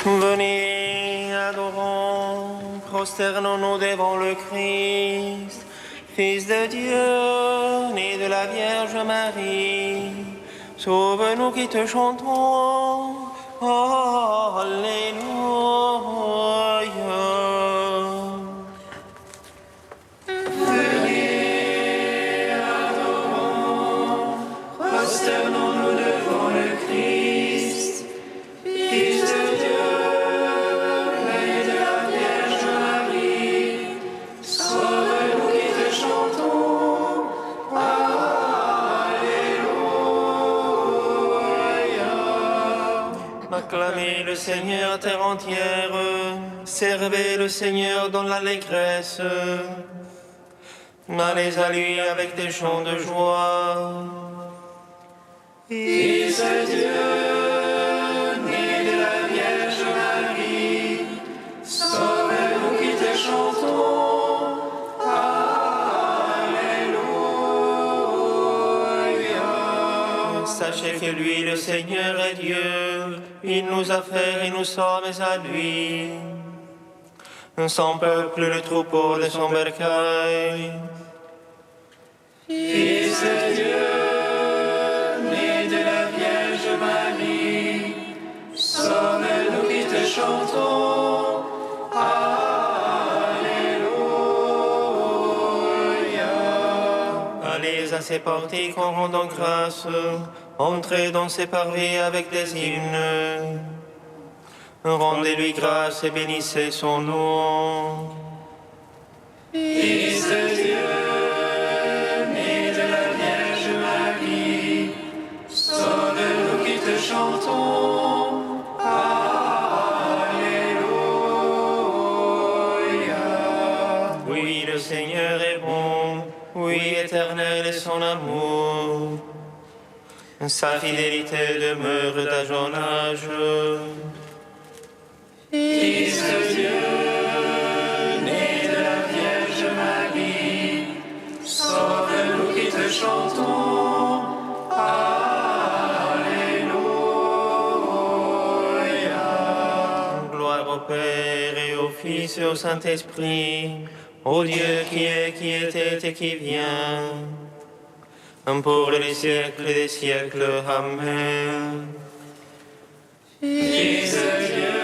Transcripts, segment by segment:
Venez, adorons, prosternons-nous devant le Christ, Fils de Dieu, né de la Vierge Marie. Sauve-nous qui te chantons. Alléluia. Venez, adorons, prosternons-nous devant le Christ, Fils de Dieu, né de la Vierge Marie. Sauve-nous qui te chantons. Alléluia. Acclamez le Seigneur, terre entière, servez le Seigneur dans l'allégresse. Allez à lui avec des chants de joie. Fils de Dieu, né de la Vierge Marie, sauve-nous qui te chantons. Alléluia. Sachez que lui, le Seigneur, est Dieu. Il nous a fait et nous sommes à lui. Son peuple, le troupeau de son bercail. Fils de Dieu, né de la Vierge Marie, sauve-nous qui te chantons. Alléluia. Allez à ses portiques en rendant grâce. Entrez dans ses parvis avec des hymnes. Rendez-lui grâce et bénissez son nom. Fils de Dieu, né de la Vierge Marie, sauve-nous qui te chantons. Alléluia. Oui, le Seigneur est bon. Oui, éternel est son amour. Sa fidélité demeure d'âge en âge. Fils de Dieu, né de la Vierge Marie, sauve-nous qui te chantons. Alléluia. Gloire au Père et au Fils et au Saint-Esprit, au Dieu qui est, qui était et qui vient, pour les siècles des siècles. Amen. Fils de Dieu,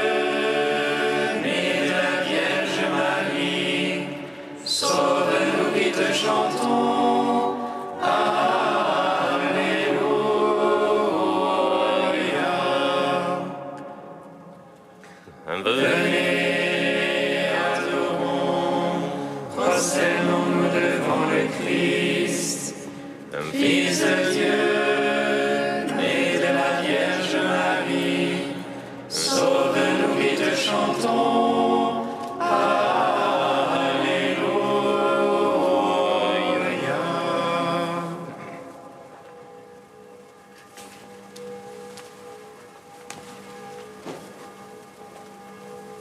né de la Vierge Marie, sauve-nous qui te chantons. Alléluia. Venez, adorons, prosternons-nous devant le Christ, Fils de Dieu, né de la Vierge Marie, sauve-nous qui te chantons. Alléluia.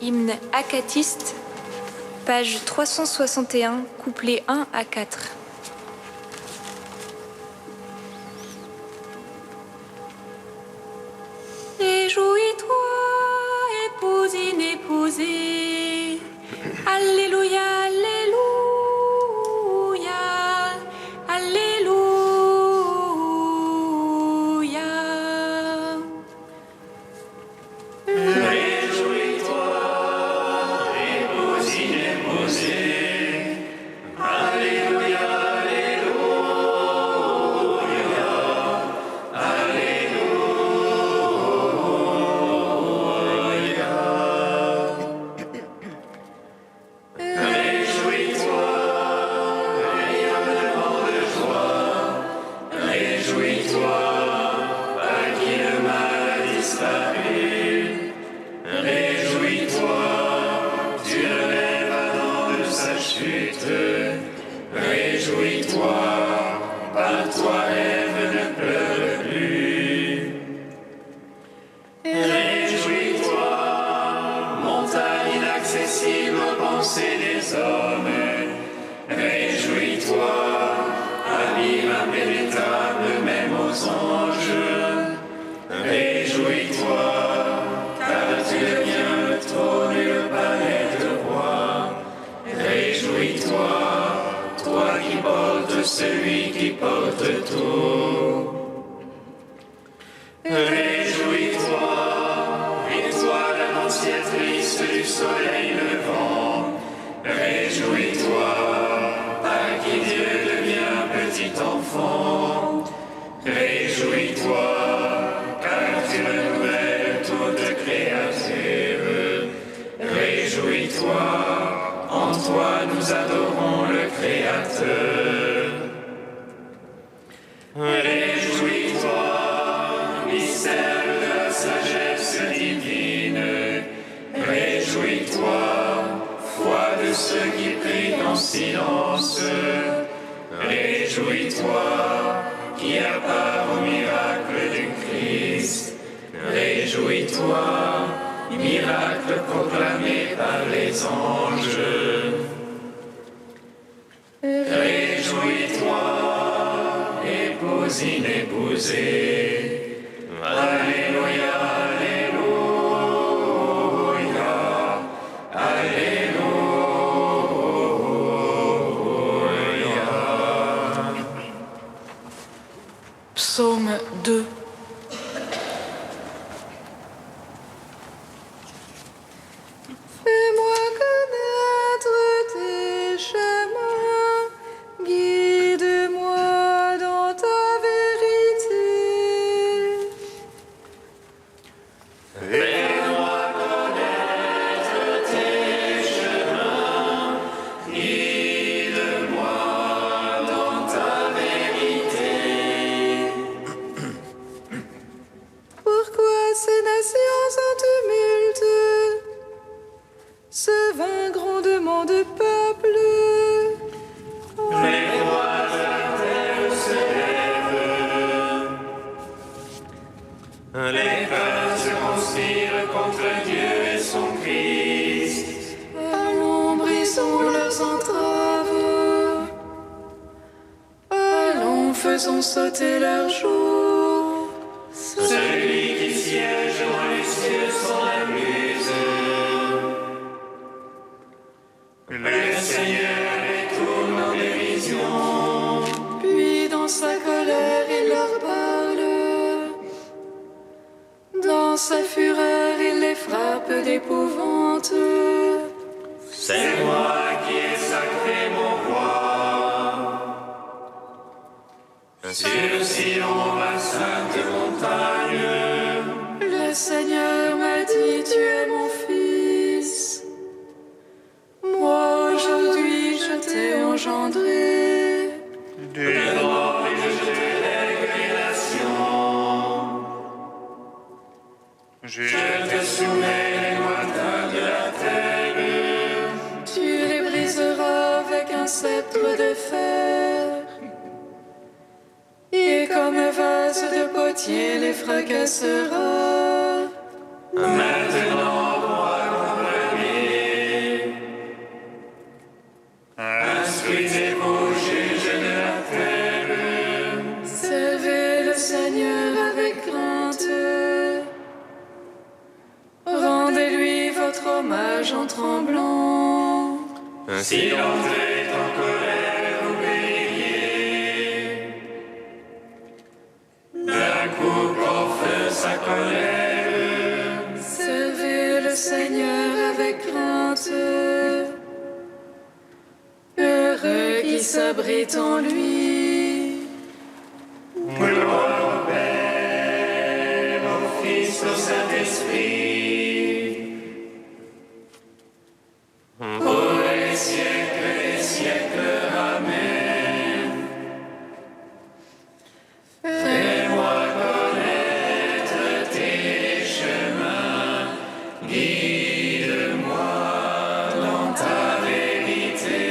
Hymne acatiste, page 361, couplets 1 à 4. Réjouis-toi, épouse inépousée. Alléluia, Alléluia, Alléluia. Réjouis-toi, épouse inépousée. Alléluia, Alléluia, Alléluia. Réjouis-toi, rayonnement de joie. Réjouis-toi, par qui le mal a disparu. Réjouis-toi, tu le lèves Adam de sa chute. Réjouis-toi, par toi Ève ne pleure plus. Réjouis-toi, montagne inaccessible aux pensées des hommes. Réjouis-toi, abîme impénétrable même aux anges. Réjouis-toi, car tu deviens celui qui porte tout. Réjouis-toi, étoile annonciatrice du soleil levant. Réjouis-toi, à qui Dieu devient petit enfant. Réjouis-toi, car tu renouvelles toute créature. Réjouis-toi, en toi nous adorons le Créateur. Réjouis-toi, mystère de la sagesse divine. Réjouis-toi, foi de ceux qui prient en silence. Réjouis-toi, qui a part au miracle du Christ. Réjouis-toi, miracle proclamé par les anges. Réjouis-toi, épouse inépousée. Alléluia, Alléluia, Alléluia. Psaume 2. Fais-moi connaître tes chemins, guide-moi dans ta vérité. Fais-moi connaître tes chemins, guide-moi dans ta vérité. Pourquoi ces nations en tumulte, ce vain grondement de peuple? Les rois de la terre se lèvent. Les peuples se conspirent contre Dieu et son Christ. Allons, brisons leurs entraves. Allons, faisons sauter leurs jours. Celui qui siège dans les cieux s'en amuse. Le Seigneur les tourne en dérision. Puis dans sa colère, il leur parle. Dans sa fureur, il les frappe d'épouvante. C'est moi qui ai sacré mon roi. Sur Sion, ma sainte montagne. Le Seigneur m'a dit, tu es mon fils. Moi, aujourd'hui, je t'ai engendré. Devant et je t'élève les nations. Je te soumets les lointains de la terre. Tu les briseras avec un sceptre de fer. Et comme un vase de potier les fracassera. Maintenant, roi premier, instruisez-vous, juges de la terre. Servez le Seigneur avec crainte. Rendez-lui votre hommage en tremblant. Si l'entrée est en colère, vous payez. D'un coup, pour feu sa colère. Servez le Seigneur avec crainte. Heureux qui s'abrite en lui. Gloire au Père, au Fils, au Saint-Esprit. Pour les siècles des siècles. Amen. Fais-moi connaître tes chemins. Guide-moi dans ta vérité.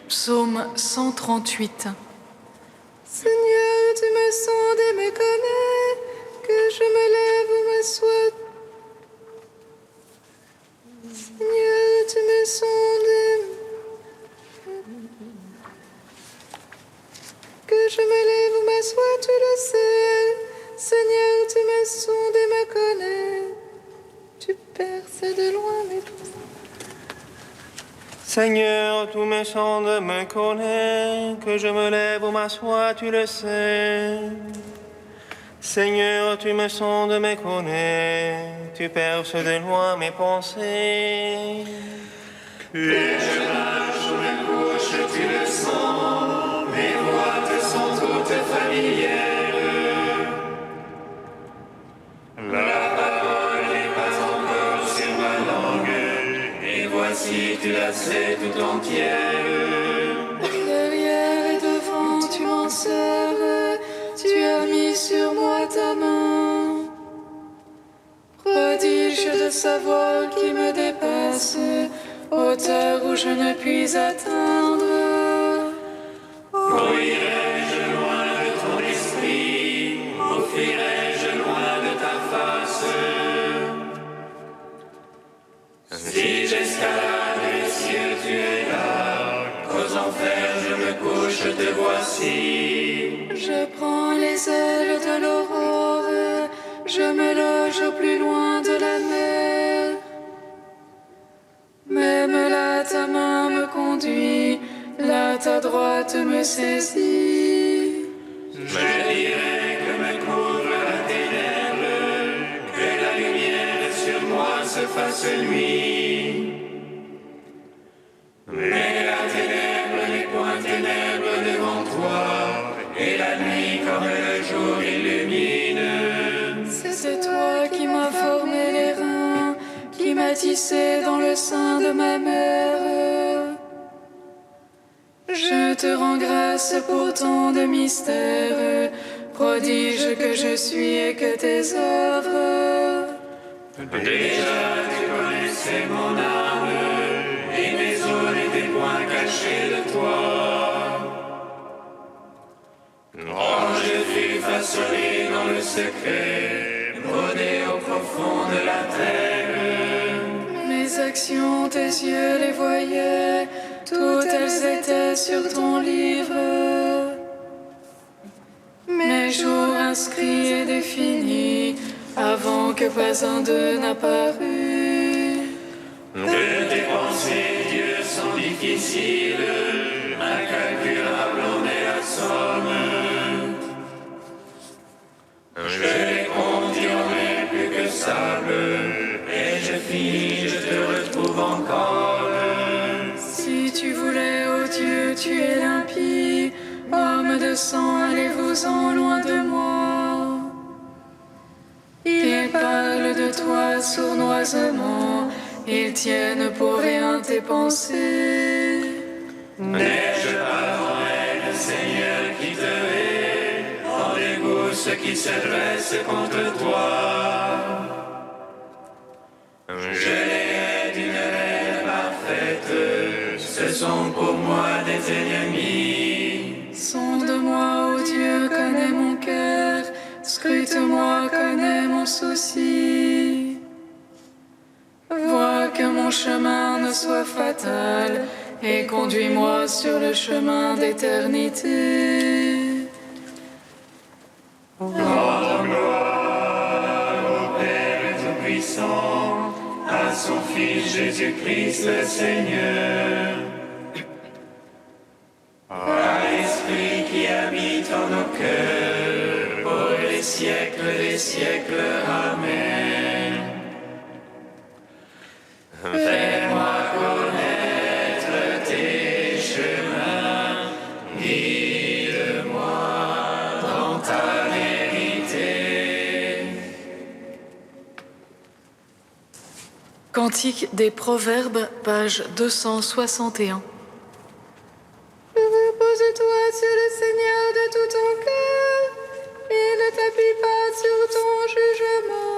Psaume 138. Seigneur, tu me sondes et me connais, que je me lève ou m'assois. Seigneur, tu me sondes et que je me lève ou m'assois, tu le sais. Seigneur, tu me sondes et me connais. Tu perces de loin mes pensées. Seigneur, tout me semble me connaît, que je me lève ou m'assois, tu le sais. Seigneur, tu me sondes, me connais, tu perces de loin mes pensées. Que je marche ou me couche, tu le sens, mes voix te sont toutes familières. La parole n'est pas encore sur ma langue, et voici tu la sais tout entière. Derrière et devant, tu m'en sers, tu as mis sur moi ta main. Prodige de savoir qui me dépasse, hauteur où je ne puis atteindre. Où irai-je loin de ton esprit? Où fuirai-je loin de ta face? Si j'escalade les cieux, tu es là. Qu'aux enfers je me couche, te voici. Je prends les ailes de l'aurore, je me loge au plus loin de la mer. Même là ta main me conduit, là ta droite me saisit. Je dirai que me couvre la ténèbre, que la lumière sur moi se fasse nuit. Mais la ténèbre n'est point ténèbre devant toi, et la nuit comme le jour illumine. C'est toi qui m'as formé les reins, qui m'as tissé dans le sein de ma mère. Je te rends grâce pour tant de mystères, prodige que je suis et que tes œuvres. Déjà tu connaissais mon âme, et mes os n'étaient point cachés de toi. Quand je fus façonné dans le secret, brodé au profond de la terre. Mes actions, tes yeux les voyaient, toutes elles étaient sur ton livre. Mes jours inscrits et définis, avant que pas un d'eux n'apparût. De tes pensées, Dieu, sont difficiles, incalculables en est la somme. Je les compte, il en est plus que sable, et je finis, je te retrouve encore. Si tu voulais, ô Dieu, tu es limpide, homme de sang, allez-vous-en loin de moi. Ils parlent de toi sournoisement, ils tiennent pour rien tes pensées. N'ai-je pas en haine, Seigneur, qui te hait, en dégoût ceux qui se dressent contre toi? Je les hais d'une haine parfaite, ce sont pour moi des ennemis. Sonde-moi, ô Dieu, connais mon cœur, scrute-moi, connais mon souci. Vois que mon chemin ne soit fatal, et conduis-moi sur le chemin d'éternité. Rends gloire au Père Tout-Puissant, à son Fils Jésus-Christ le Seigneur, à l'Esprit qui habite en nos cœurs, pour les siècles des siècles. Amen. Fais-moi connaître tes chemins, guide-moi dans ta vérité. Cantique des Proverbes, page 261. Repose-toi sur le Seigneur de tout ton cœur, et ne t'appuie pas sur ton jugement.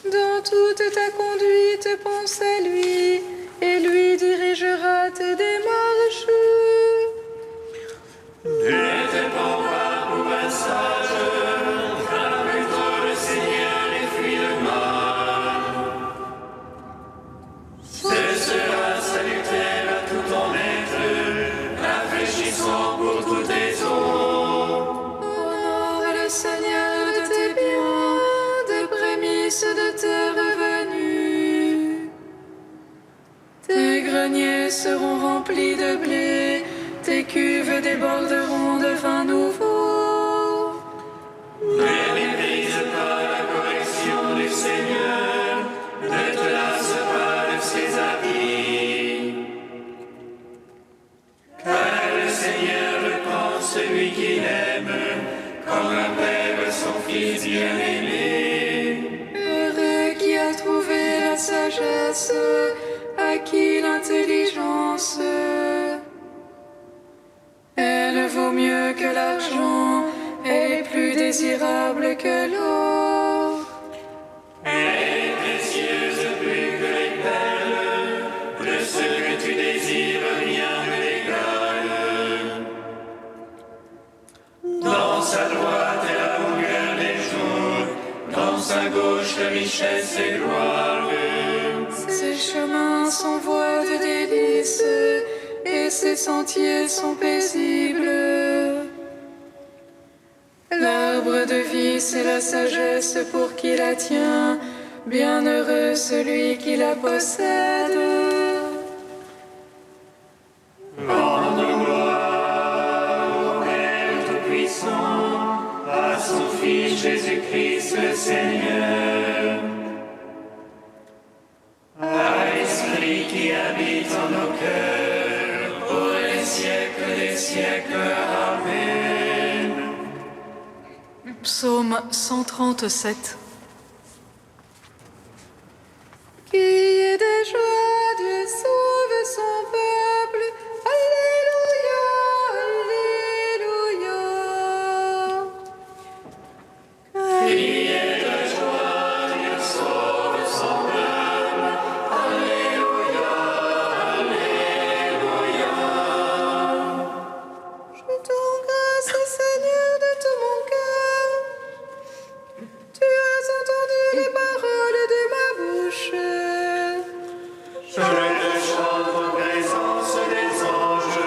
Dans toute ta conduite, pense à lui, et lui dirigera tes démarches. Ne te prends pas pour un sage, crains plutôt le Seigneur et fuis le mal. Ce sera salutaire à tout ton être, rafraîchissant pour tous tes os. Honore le Seigneur de tes biens, des prémices de tes revenus. greniers seront remplis de blé, tes cuves déborderont de vin nouveau. Ne méprise pas la correction du Seigneur, ne te lasse pas de ses avis. Car le Seigneur reprend celui qu'il aime, comme un père son fils bien-aimé. Heureux qui a trouvé la sagesse, acquis l'intelligence. Elle vaut mieux que l'argent, elle est plus désirable que l'or. Elle est précieuse plus que les perles, de ce que tu désires rien ne l'égale. Dans sa droite est la longueur des jours, dans sa gauche la richesse et gloire. Ses chemins sont voies de délices, et ses sentiers sont paisibles. L'arbre de vie, c'est la sagesse pour qui la tient. Bienheureux celui qui la possède. Rendons gloire au Père Tout-Puissant, à son Fils Jésus-Christ le Seigneur, à l'Esprit qui habite en nos cœurs, pour les siècles des siècles. Amen. Psaume 137. Qui est de joie, Dieu sauve son peuple. Alléluia, Alléluia. Qui est de joie, Dieu sauve son peuple. Alléluia, Alléluia. Je donne grâce au Seigneur de tout mon cœur. Tu as entendu les paroles de ma bouche. Je te chante en présence des anges.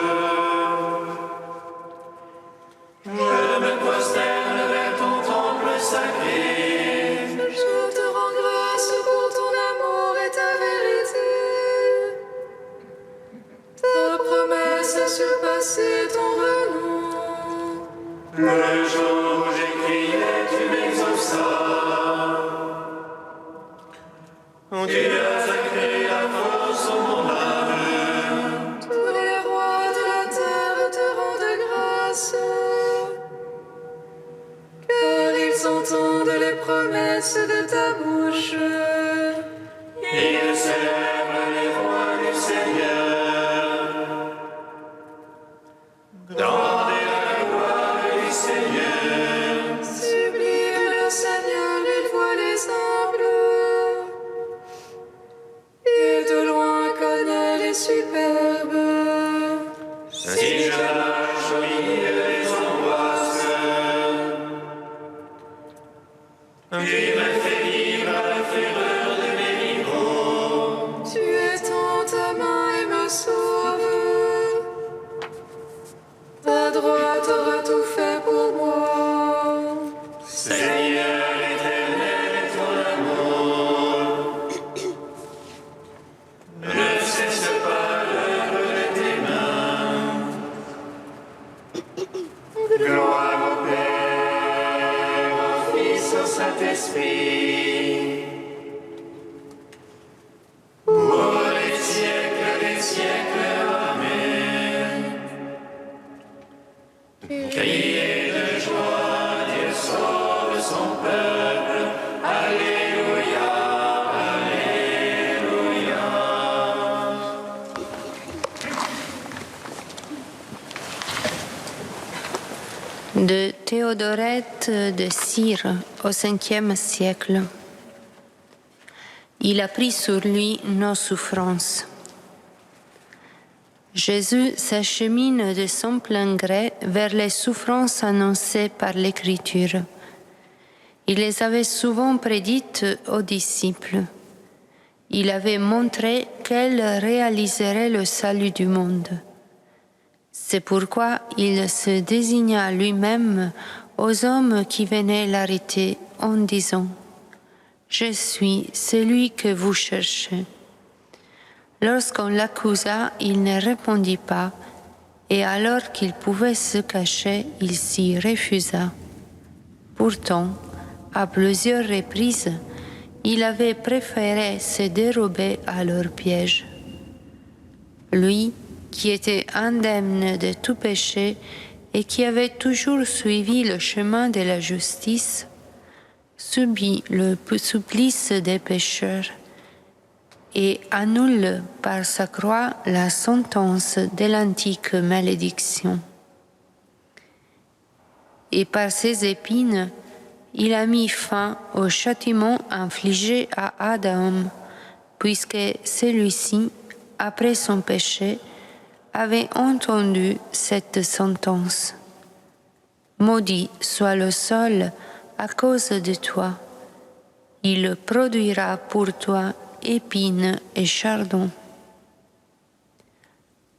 Je me prosterne vers ton temple sacré. Je te rends grâce pour ton amour et ta vérité. Ta promesse a surpassé ton renom. Le jour où j'ai crié, tu m'exauças. Tu as accru la force au mon âme. Tous les rois de la terre te rendent grâce. Car ils entendent les promesses de ta bouche. Ils célèbrent les rois du Seigneur. Rendez la gloire du Seigneur. Sublime le Seigneur, il voit les humbles. Et de loin connaît les superbes. Si je marche au milieu des angoisses, tu me fais vivre à la fureur de mes vivants. Tu étends ta main et me sauves. Ta droite aura tout fait pour moi. Seigneur éternel est ton amour. Ne cesse pas l'œuvre de tes mains. Gloire au Père, au Fils, au Saint-Esprit. Pour les siècles des siècles. Amen. Criez de joie, Dieu sauve son peuple. Alléluia, Alléluia. De Théodorette de Cire au 5e siècle. Il a pris sur lui nos souffrances. Jésus s'achemine de son plein gré vers les souffrances annoncées par l'Écriture. Il les avait souvent prédites aux disciples. Il avait montré qu'elles réaliseraient le salut du monde. C'est pourquoi il se désigna lui-même aux hommes qui venaient l'arrêter en disant « Je suis celui que vous cherchez ». Lorsqu'on l'accusa, il ne répondit pas, et alors qu'il pouvait se cacher, il s'y refusa. Pourtant, à plusieurs reprises, il avait préféré se dérober à leur piège. Lui, qui était indemne de tout péché et qui avait toujours suivi le chemin de la justice, subit le supplice des pécheurs et annule par sa croix la sentence de l'antique malédiction. Et par ses épines, il a mis fin au châtiment infligé à Adam, puisque celui-ci, après son péché, avait entendu cette sentence. Maudit soit le sol à cause de toi. Il produira pour toi épines et chardons.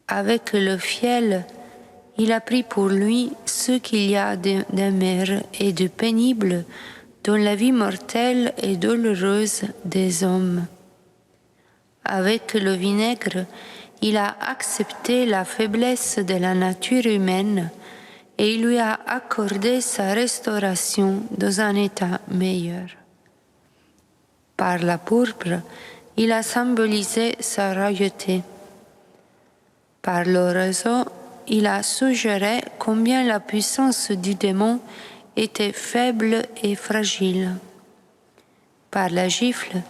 Avec le fiel, il a pris pour lui ce qu'il y a d'amer et de pénible dans la vie mortelle et douloureuse des hommes. Avec le vinaigre, il a accepté la faiblesse de la nature humaine et il lui a accordé sa restauration dans un état meilleur. Par la pourpre, il a symbolisé sa royauté. Par l'oraison, il a suggéré combien la puissance du démon était faible et fragile. Par la gifle,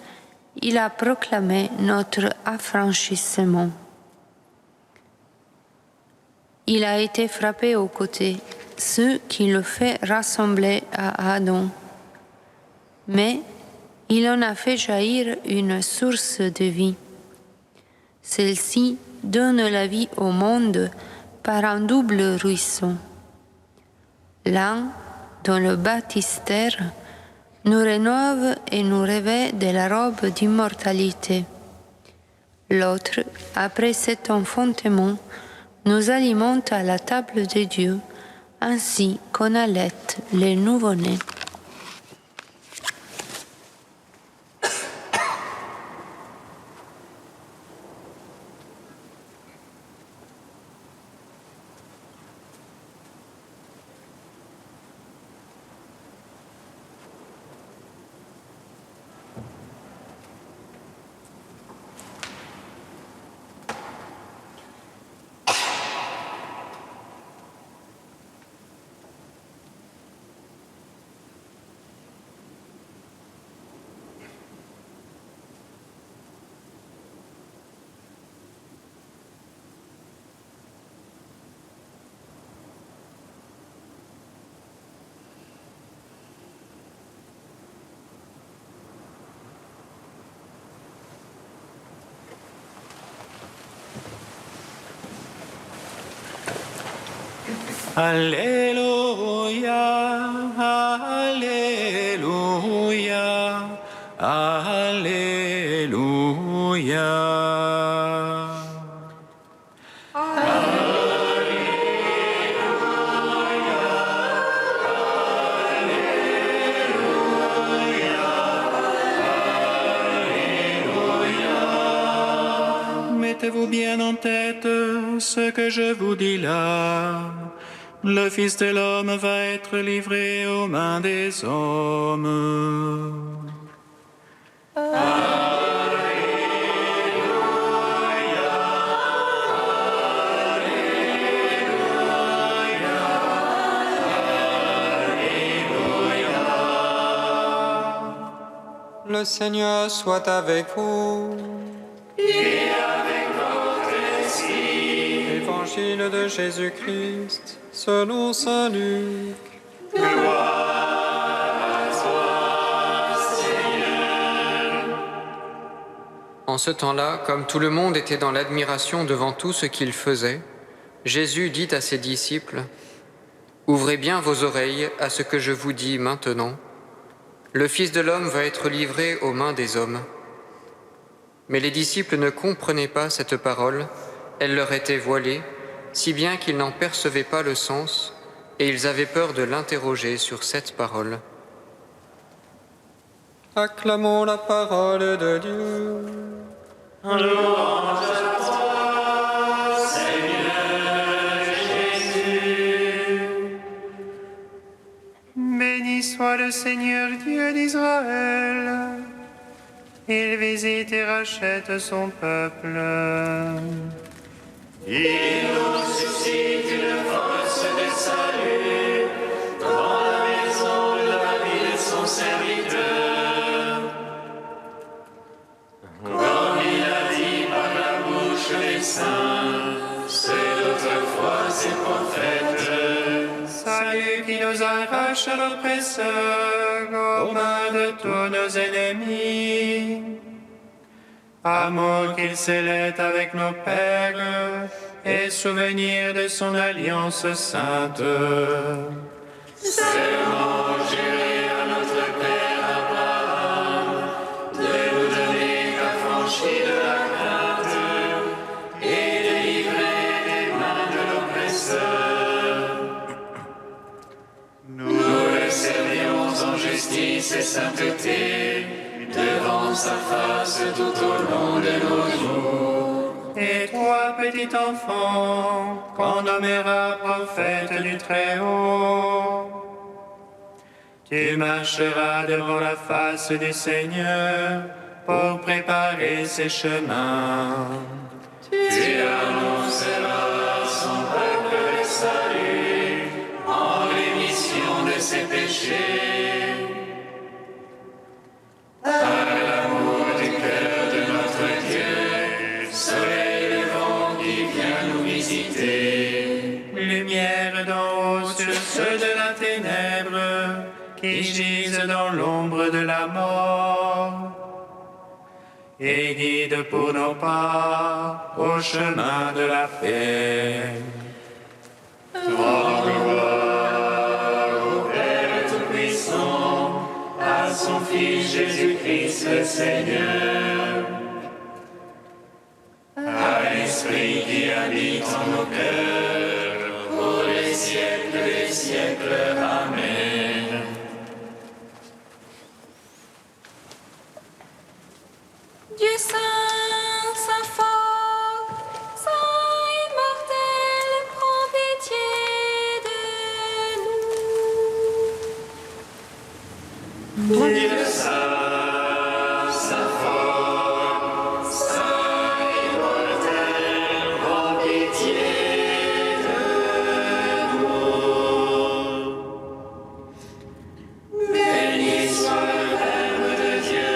il a proclamé notre affranchissement. Il a été frappé au côté, ce qui le fait ressembler à Adam. Mais il en a fait jaillir une source de vie. Celle-ci donne la vie au monde par un double ruisseau. L'un, dans le baptistère, nous rénove et nous revêt de la robe d'immortalité. L'autre, après cet enfantement, nous alimente à la table de Dieu, ainsi qu'on allait les nouveau-nés. Alléluia, Alléluia, Alléluia. Mettez-vous bien en tête ce que je vous dis là. Le Fils de l'homme va être livré aux mains des hommes. Le Seigneur soit avec vous. Et avec votre esprit. Évangile de Jésus-Christ, selon saint Luc. Gloire à toi, Seigneur. En ce temps-là, comme tout le monde était dans l'admiration devant tout ce qu'il faisait, Jésus dit à ses disciples : « Ouvrez bien vos oreilles à ce que je vous dis maintenant. Le Fils de l'homme va être livré aux mains des hommes. » Mais les disciples ne comprenaient pas cette parole, elle leur était voilée, si bien qu'ils n'en percevaient pas le sens, et ils avaient peur de l'interroger sur cette parole. Acclamons la parole de Dieu. Louange Israël. Il visite et rachète son peuple. Il nous suscite une force de salut dans la maison de David, son serviteur. Comme il a dit par la bouche des saints, c'est d'autrefois ses prophètes. Salut qui nous arrache à l'oppresseur, aux mains de tous nos ennemis. Amour qu'il scellait avec nos pères, et souvenir de son alliance sainte. Serment juré à notre Père Abraham, de nous donner l'affranchie de la crainte et délivrer des mains de l'oppresseur. Nous le servions en justice et sainteté, devant sa face tout au long de nos jours. Et toi, petit enfant, qu'on nommera prophète du Très-Haut, tu marcheras devant la face du Seigneur pour préparer ses chemins. Tu annonceras à son peuple le salut en rémission de ses péchés. Par l'amour du cœur de notre Dieu, soleil levant qui vient nous visiter. Lumière d'en haut sur ceux de la ténèbre qui gisent dans l'ombre de la mort. Et guide pour nos pas au chemin de la paix. Rends gloire au Père Tout-Puissant, à son Fils Jésus-Christ le Seigneur, à l'Esprit qui habite en nos cœurs, pour les siècles des siècles. Amen. Dieu saint, saint fort, saint immortel, prends pitié de nous. Dieu saint, saint fort, saint immortel, prends pitié de nous. Béni soit le Verbe de Dieu,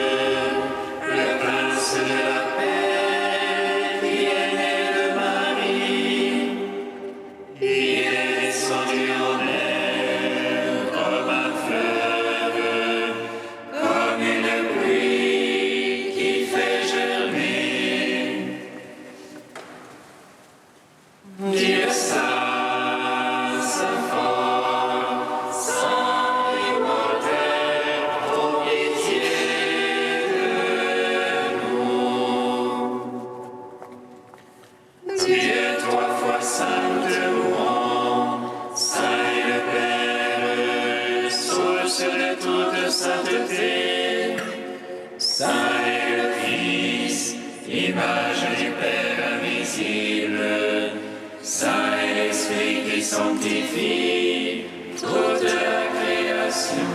le Prince de la paix, qui est né de Marie. Il est descendu en mer comme un fleuve, comme une pluie qui fait germer. Dieu saint, saint fort, saint immortel, prends pitié de nous. Dieu trois fois saint, nous te louons, saint est le Père, source de toute sainteté, saint est le Fils, image du Père invisible, saint est l'Esprit qui sanctifie toute la création.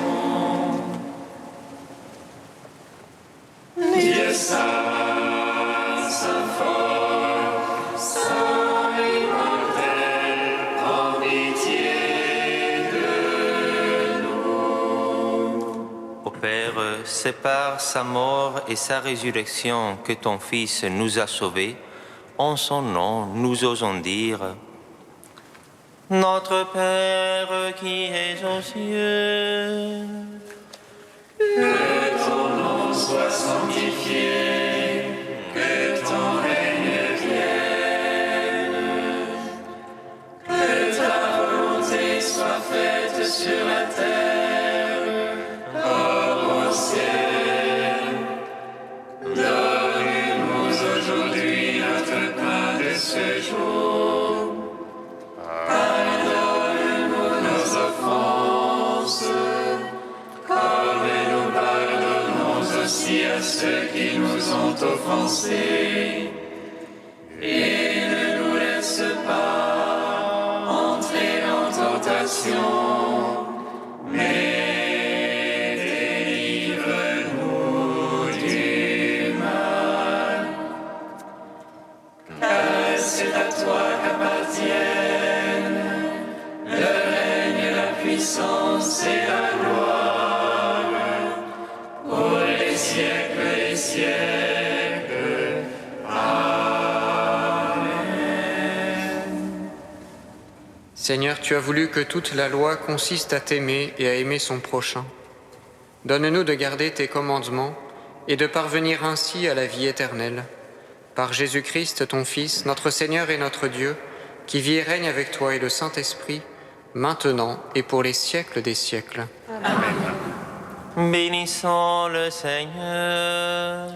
Dieu saint, saint fort, saint immortel, prends pitié de nous. Ô Père, c'est par sa mort et sa résurrection que ton Fils nous a sauvés. En son nom, nous osons dire: Notre Père qui es aux cieux, que ton nom soit sanctifié, que ton règne vienne, que ta volonté soit faite sur la terre comme au ciel. Donne-nous aujourd'hui notre pain de ce jour. Pardonne-nous nos offenses, comme nous pardonnons aussi à ceux qui nous ont offensés. Et ne nous laisse pas entrer en tentation, mais délivre Seigneur, tu as voulu que toute la loi consiste à t'aimer et à aimer son prochain. Donne-nous de garder tes commandements et de parvenir ainsi à la vie éternelle. Par Jésus-Christ, ton Fils, notre Seigneur et notre Dieu, qui vit et règne avec toi et le Saint-Esprit, maintenant et pour les siècles des siècles. Amen. Bénissons le Seigneur.